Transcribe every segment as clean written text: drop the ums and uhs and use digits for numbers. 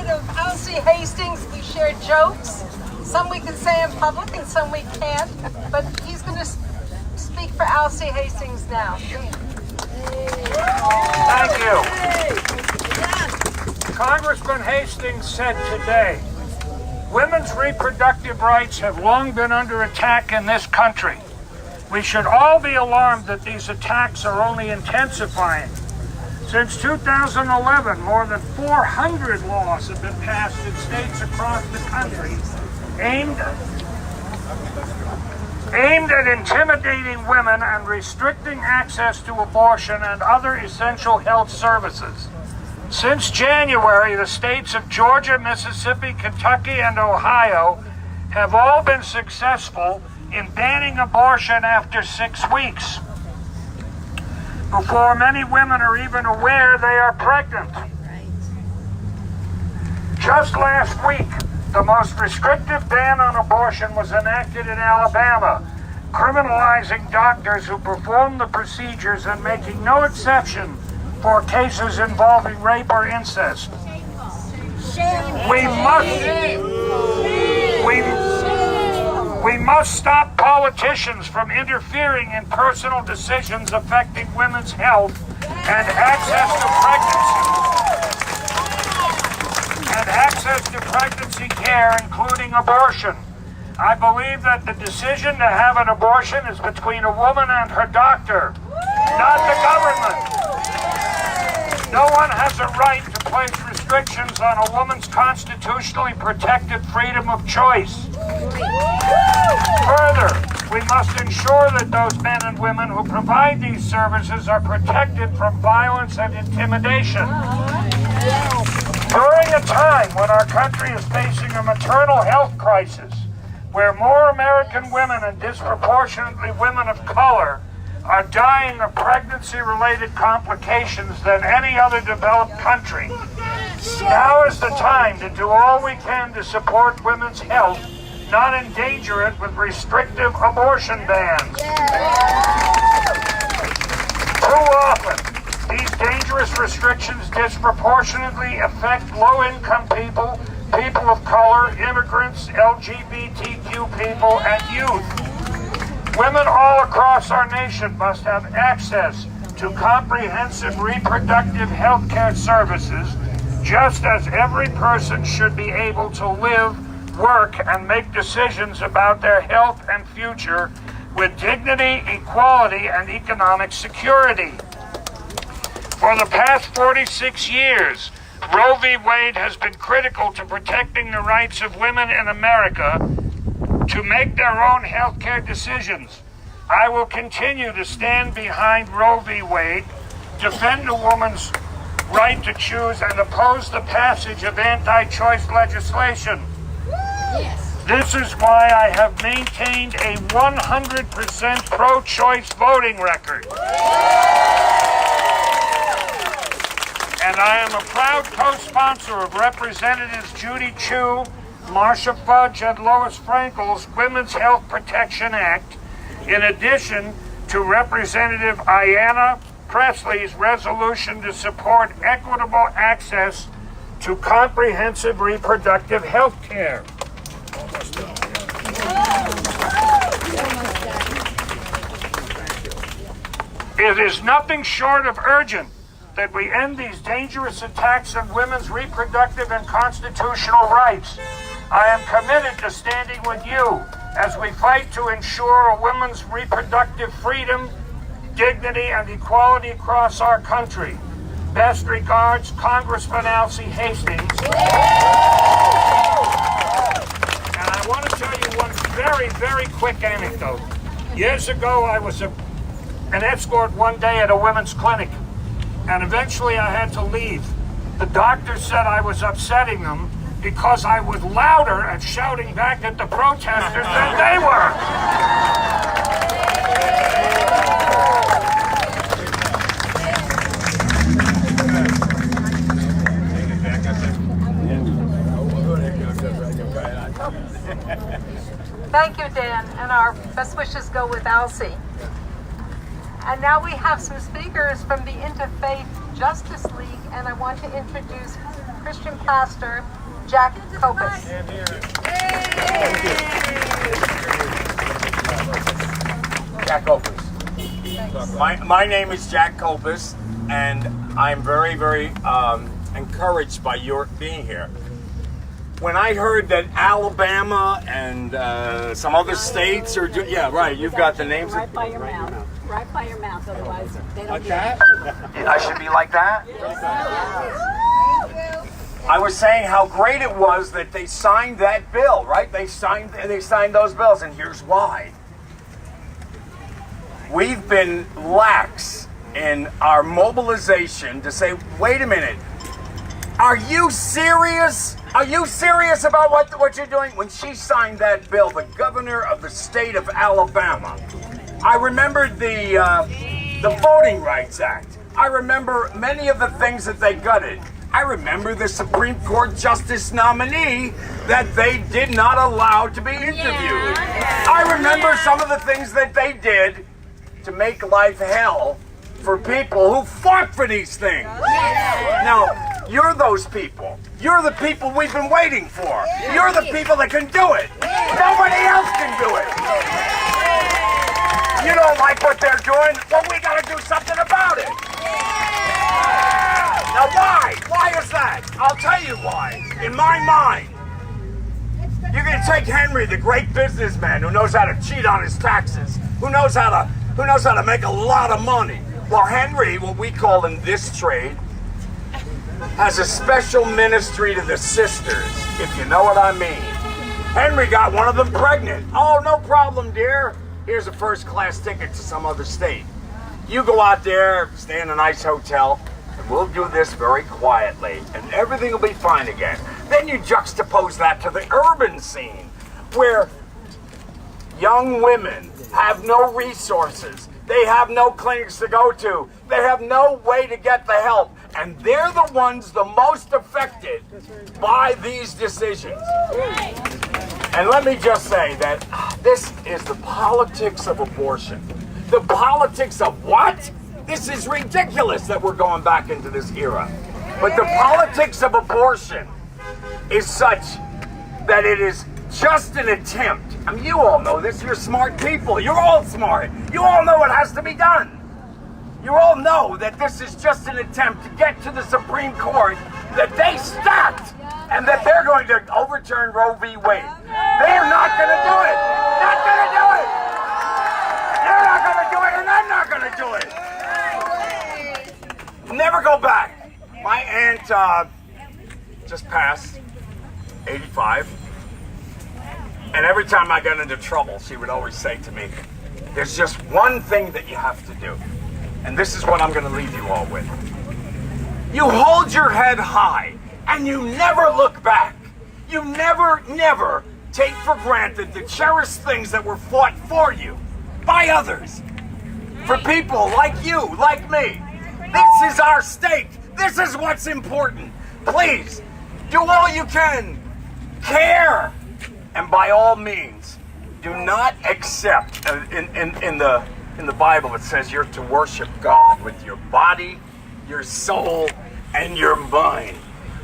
spirit of Alcee Hastings, we share jokes. Some we can say in public and some we can't. But he's going to speak for Alcee Hastings now. Thank you. Congressman Hastings said today, women's reproductive rights have long been under attack in this country. We should all be alarmed that these attacks are only intensifying. Since 2011, more than 400 laws have been passed in states across the country aimed at intimidating women and restricting access to abortion and other essential health services. Since January, the states of Georgia, Mississippi, Kentucky, and Ohio have all been successful in banning abortion after 6 weeks, before many women are even aware they are pregnant. Just last week, the most restrictive ban on abortion was enacted in Alabama, criminalizing doctors who perform the procedures and making no exception for cases involving rape or incest. We must stop politicians from interfering in personal decisions affecting women's health and access to pregnancy care, including abortion. I believe that the decision to have an abortion is between a woman and her doctor, not the government. No one has a right to place restrictions on a woman's constitutionally protected freedom of choice. Further, we must ensure that those men and women who provide these services are protected from violence and intimidation. During a time when our country is facing a maternal health crisis, where more American women and disproportionately women of color are dying of pregnancy-related complications than any other developed country, now is the time to do all we can to support women's health, not endanger it with restrictive abortion bans. Too often, these dangerous restrictions disproportionately affect low-income people, people of color, immigrants, LGBTQ people, and youth. Women all across our nation must have access to comprehensive reproductive health care services, just as every person should be able to live, work, and make decisions about their health and future with dignity, equality, and economic security. For the past 46 years, Roe v. Wade has been critical to protecting the rights of women in America to make their own health care decisions. I will continue to stand behind Roe v. Wade, defend a woman's right to choose, and oppose the passage of anti-choice legislation. This is why I have maintained a 100% pro-choice voting record. And I am a proud co-sponsor of Representatives Judy Chu, Marsha Fudge, and Lois Frankel's Women's Health Protection Act, in addition to Representative Ayanna Presley's resolution to support equitable access to comprehensive reproductive health care. It is nothing short of urgent that we end these dangerous attacks on women's reproductive and constitutional rights. I am committed to standing with you as we fight to ensure a woman's reproductive freedom, dignity, and equality across our country. Best regards, Congressman Alcee Hastings. And I want to tell you one very, very quick anecdote. Years ago, I was an escort one day at a women's clinic, and eventually I had to leave. The doctor said I was upsetting them because I was louder and shouting back at the protesters than they were. Thank you, Dan, and our best wishes go with Alcee. And now we have some speakers from the interfaith Justice League, and I want to introduce Christian pastor Jack Copus. Jack Copus. My name is Jack Copus, and I'm very, very encouraged by your being here. When I heard that Alabama and some other states are doing, yeah, right, you've got the names. Right by your mouth. Right by your mouth, otherwise they don't Like that? I should be like that? I was saying how great it was that they signed that bill, right? They signed those bills, and here's why. We've been lax in our mobilization to say, wait a minute, are you serious? Are you serious about what you're doing? When she signed that bill, the governor of the state of Alabama, I remembered the Voting Rights Act. I remember many of the things that they gutted. I remember the Supreme Court Justice nominee that they did not allow to be interviewed. I remember some of the things that they did to make life hell for people who fought for these things. Now, you're those people. You're the people we've been waiting for. You're the people that can do it. Nobody else can do it. You don't like what they're doing? Well, we got to do something about it. Now, why? Why is that? I'll tell you why. In my mind, you're going to take Henry, the great businessman who knows how to cheat on his taxes, who knows how to make a lot of money. Well, Henry, what we call in this trade, has a special ministry to the sisters, if you know what I mean. Henry got one of them pregnant. Oh, no problem, dear. Here's a first-class ticket to some other state. You go out there, stay in a nice hotel, and we'll do this very quietly, and everything will be fine again. Then you juxtapose that to the urban scene, where young women have no resources. They have no clinics to go to. They have no way to get the help. And they're the ones the most affected by these decisions. And let me just say that this is the politics of abortion. The politics of what? This is ridiculous that we're going back into this era. But the politics of abortion is such that it is just an attempt. I mean, you all know this. You're smart people. You're all smart. You all know what has to be done. You all know that this is just an attempt to get to the Supreme Court that they stopped and that they're going to overturn Roe v. Wade. They're not going to do it. Not going to do it. They're not going to do it, and I'm not going to do it. Never go back. My aunt just passed, 85. And every time I got into trouble, she would always say to me, there's just one thing that you have to do. And this is what I'm going to leave you all with. You hold your head high, and you never look back. You never take for granted the cherished things that were fought for you by others. For people like you, like me. This is our stake. This is what's important. Please, do all you can. Care. And by all means, do not accept, in the Bible it says you're to worship God with your body, your soul, and your mind.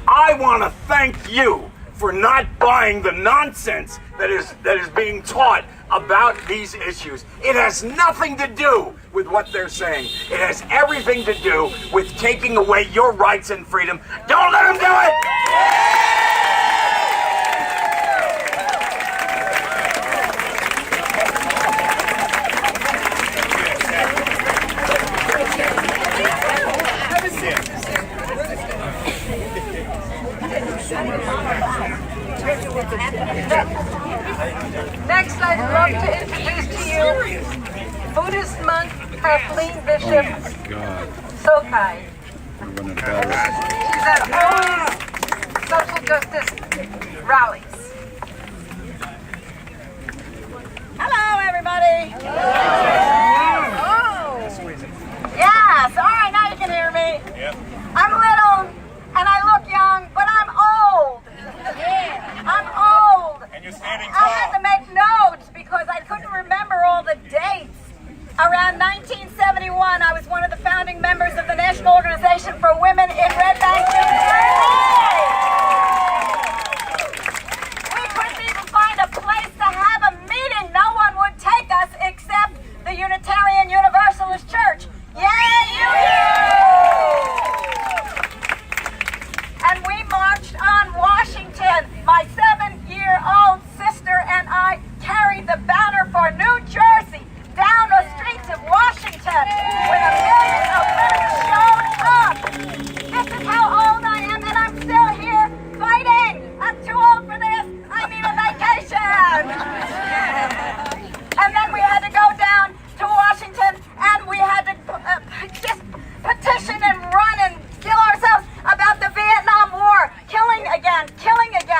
I want to thank you for not buying the nonsense that is being taught about these issues. It has nothing to do with what they're saying. It has everything to do with taking away your rights and freedom. Don't let them do it! Next, I'd love to introduce to you Buddhist monk Kathleen Bishop Sokai. She's at all social justice rallies. Hello, everybody. Yes. All right, now you can hear me. Yep. I'm little and I look young, but I'm old. I'm old. And you're standing I had to make notes because I couldn't remember all the dates. Around 1971, I was one of the founding members of the National Organization for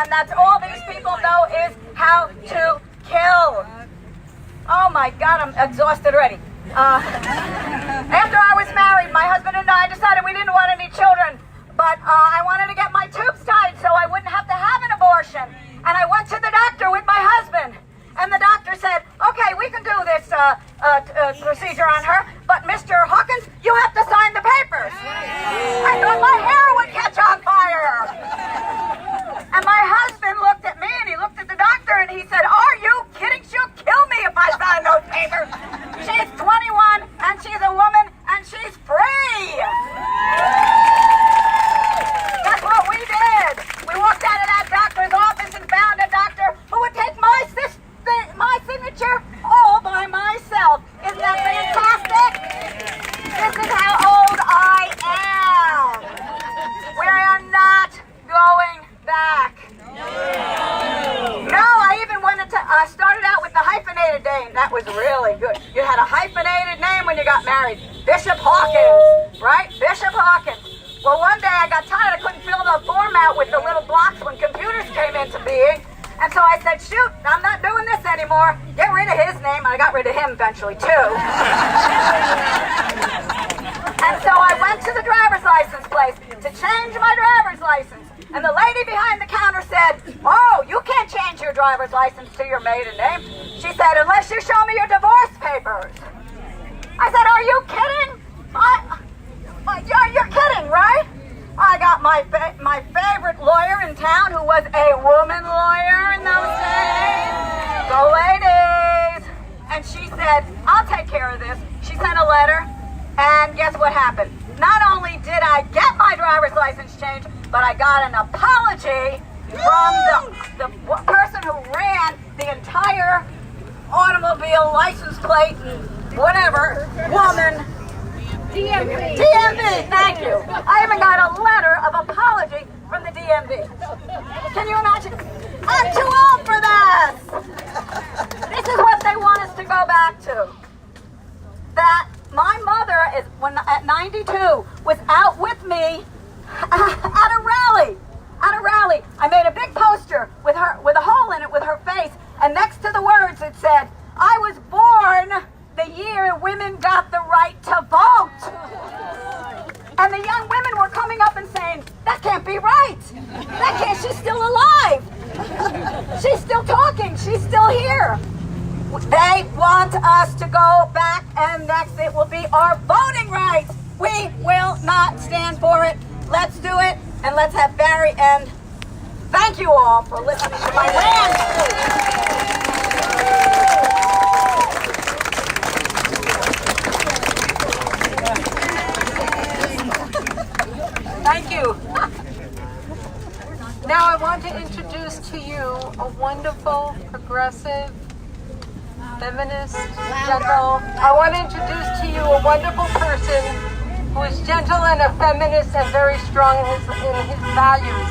and that's all these people know is how to kill. Oh my God, I'm exhausted already. After I was married, my husband and I decided we didn't want any children, but I wanted to get my tubes tied so I wouldn't have to have an abortion. And I went to the doctor with my husband, and the doctor said, okay, we can do this procedure on her, but Mr. Hawkins, you have to sign the papers. I thought my hair would catch on fire. And my husband looked at me, and he looked at the doctor, and he said, are you kidding? She'll kill me if I sign those papers. She's 21, and she's a woman, and she's free. That's what we did. We walked out of that doctor's office and found a doctor who would take my signature all by myself. Isn't that fantastic? This is how old I am. We are not going back. No, I even wanted to, started out with the hyphenated name. That was really good. You had a hyphenated name when you got married. Bishop Hawkins, right? Bishop Hawkins. Well, one day I got tired. I couldn't fill the form out with the little blocks when computers came into being. And so I said, shoot, I'm not doing this anymore. Get rid of his name. And I got rid of him eventually, too. And so I went to the driver's license place to change my driver's license. And the lady behind the counter said, oh, you can't change your driver's license to your maiden name. She said, unless you show me your divorce papers. I said, are you kidding? You're kidding, right? I got my favorite lawyer in town, who was a woman lawyer in those days. Go ladies. And she said, I'll take care of this. She sent a letter, and guess what happened? Not only did I get my driver's license changed, but I got an apology from the person who ran the entire automobile license plate, whatever, woman. DMV, thank you. I even got a letter of apology from the DMV. Can you imagine? I'm too old for this. This is what they want us to go back to. That my mother is, at 92, was out with me at a rally. I made a big poster with her, with a hole in it with her face, and next to the words it said, I was born the year women got the right to vote. And the young women were coming up and saying, that can't be right. That can't, she's still alive. She's still talking, she's still here. They want us to go back, and next it will be our voting rights. We will not stand for it. Let's do it, and let's have Barry end. Thank you all for listening to my rant. Thank you. Now I want to introduce to you a wonderful, progressive, feminist, gentle. I want to introduce to you a wonderful person who is gentle and a feminist and very strong in his values.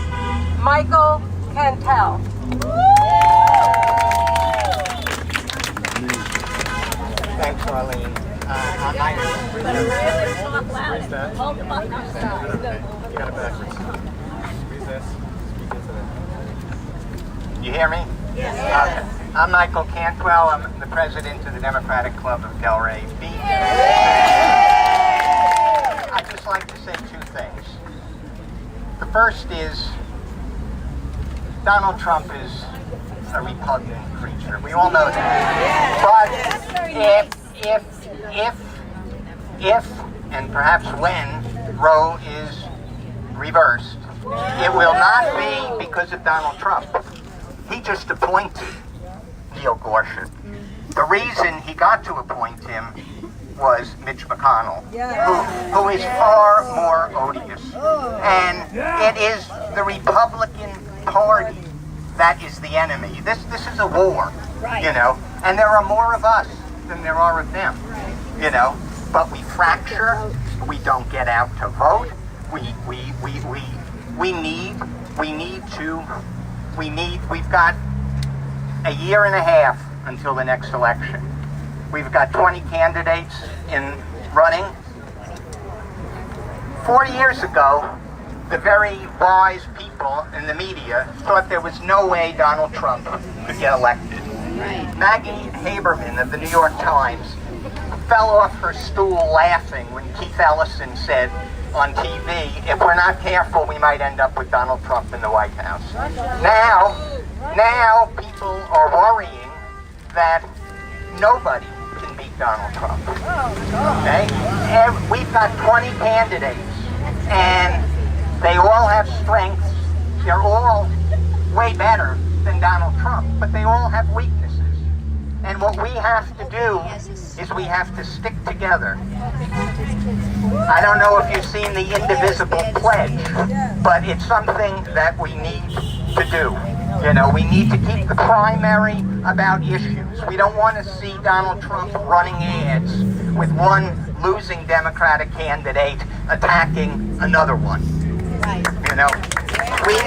Michael Cantwell. Thanks, Arlene. Hold the button on the side. You got it backwards. Squeeze this. Speak into that. You hear me? Yes. Okay. I'm Michael Cantwell. I'm the president of the Democratic Club of Delray Beach. I'd just like to say two things. The first is Donald Trump is a repugnant creature. We all know that. But if, and perhaps when Roe is reversed, it will not be because of Donald Trump. He just appointed Neil Gorsuch. The reason he got to appoint him was Mitch McConnell, who is far more odious. And it is the Republican Party that is the enemy. This is a war, you know, and there are more of us than there are of them, you know, but we fracture, we don't get out to vote, we've got a year and a half until the next election. We've got 20 candidates in running. 40 years ago, the very wise people in the media thought there was no way Donald Trump could get elected. Right. Maggie Haberman of the New York Times fell off her stool laughing when Keith Ellison said on TV, if we're not careful, we might end up with Donald Trump in the White House. Now people are worrying that nobody can beat Donald Trump. Okay? We've got 20 candidates, and they all have strengths. They're all way better than Donald Trump, but they all have weaknesses. And what we have to do is we have to stick together. I don't know if you've seen the Indivisible Pledge, but it's something that we need to do. You know, we need to keep the primary about issues. We don't want to see Donald Trump running ads with one losing Democratic candidate attacking another one. You know, we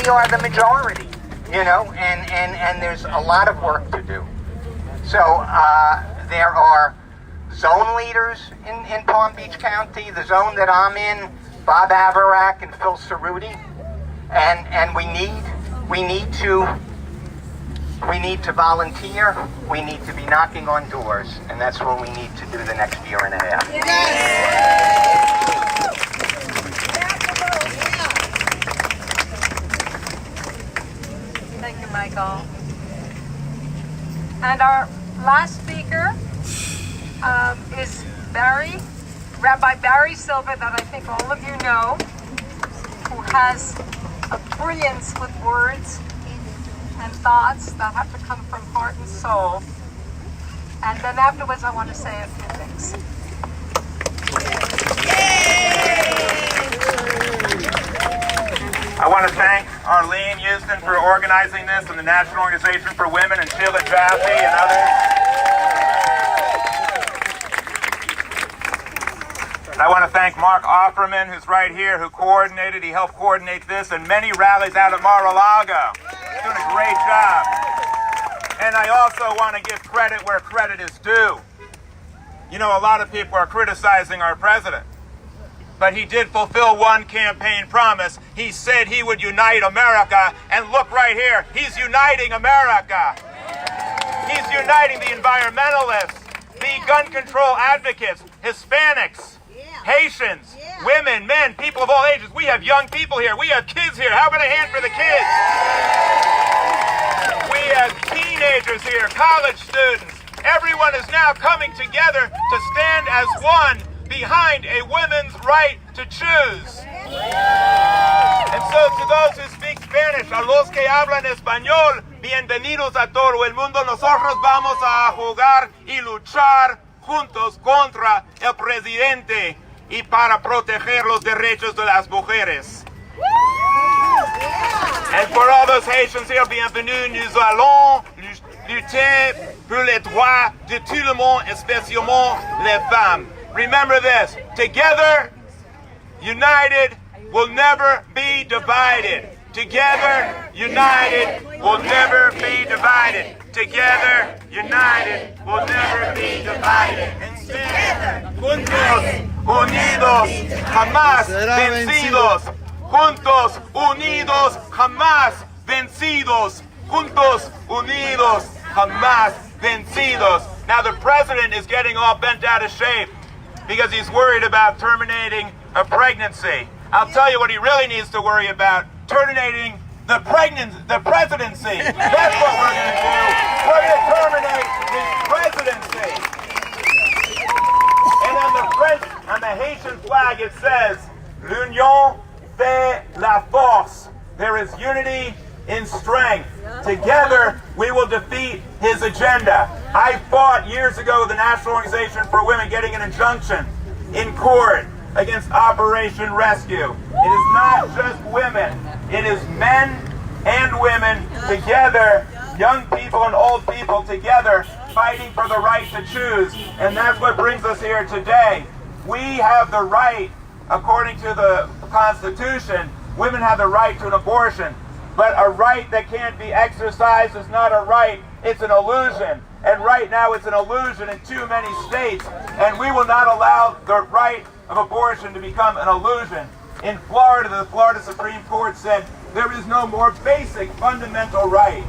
are the majority, you know, and there's a lot of work to do. So there are zone leaders in Palm Beach County, the zone that I'm in, Bob Avarak and Phil Cerruti, and we need to volunteer. We need to be knocking on doors, and that's what we need to do the next year and a half. Thank you, Michael. And our last speaker is Rabbi Barry Silver, that I think all of you know, who has a brilliance with words and thoughts that have to come from heart and soul. And then afterwards, I want to say a few things. I want to thank Arlene Houston for organizing this, and the National Organization for Women, and Sheila Jaffe and others. And I want to thank Mark Offerman, who's right here, who he helped coordinate this, and many rallies out at Mar-a-Lago. He's doing a great job. And I also want to give credit where credit is due. You know, a lot of people are criticizing our president, but he did fulfill one campaign promise. He said he would unite America, and look right here, he's uniting America. He's uniting the environmentalists, the gun control advocates, Hispanics, Haitians, women, men, people of all ages. We have young people here. We have kids here. How about a hand for the kids? We have teenagers here, college students. Everyone is now coming together to stand as one behind a women's right to choose. And so to those who speak Spanish, a los que hablan español, bienvenidos a todo el mundo. Nosotros vamos a jugar y luchar juntos contra el presidente y para proteger los derechos de las mujeres. And for all those Haitians here, bienvenue. Nous allons lutter pour les droits de tout le monde, spécialement les femmes. Remember this, together, united, will never be divided. Together, united, will never be divided. Together, united, will never be divided. Instead, juntos, unidos, jamás vencidos. Juntos, unidos, jamás vencidos. Juntos, unidos, jamás vencidos. Now the president is getting all bent out of shape because he's worried about terminating a pregnancy. I'll tell you what he really needs to worry about, terminating the presidency. That's what we're going to do. We're going to terminate his presidency. And on the Haitian flag, it says, l'union fait la force. There is unity in strength. Together, we will defeat his agenda. I fought years ago with the National Organization for Women getting an injunction in court against Operation Rescue. It is not just women. It is men and women together, young people and old people together, fighting for the right to choose. And that's what brings us here today. We have the right, according to the Constitution, women have the right to an abortion. But a right that can't be exercised is not a right, it's an illusion. And right now it's an illusion in too many states. And we will not allow the right of abortion to become an illusion. In Florida, the Florida Supreme Court said there is no more basic fundamental right